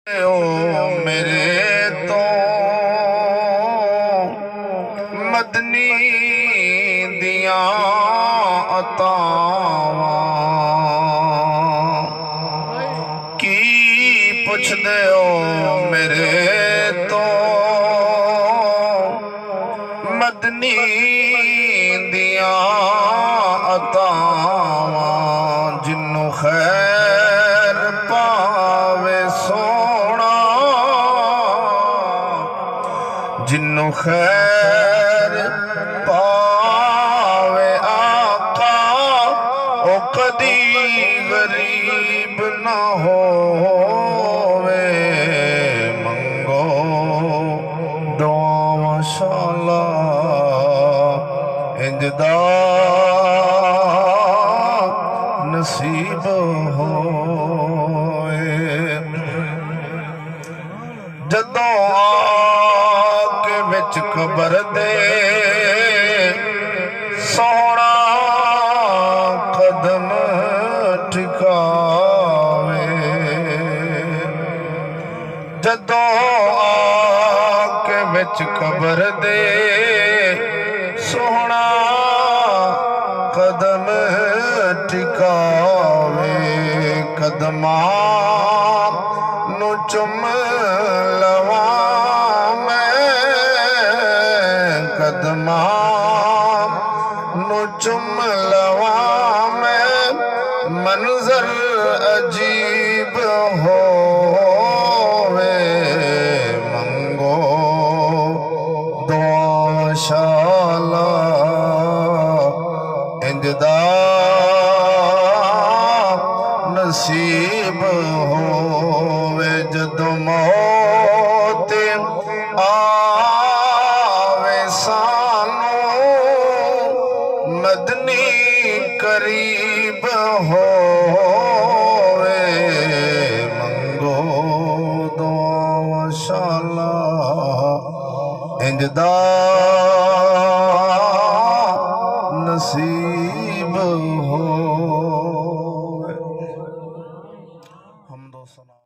ओ मेरे तो मदनी दिया अतावां की पुछदे हो मेरे तो मदनी दिया अतावां जिन्नू खैर पावे सोना जिन्नू खैर पावे आका ओ कदी गरीब ना होवे मंगो दुआ माशाअल्लाह इंजदा नसीब होए जदों आके विच कबर दे सोहना कदम ठिकावे जदों आके विच कबर दे सोहना कदम टिकावे कदमां नु चुम लवा मैं कदमां नु चुम लवा मैं मंजर अजीब होवे मंगो दुआ शाला इंजदा नसीब होवे जदों मौत आवे सानू मदनी करीब होवे मंगो दुआ माशाअल्लाह इंजदा नसीब हो।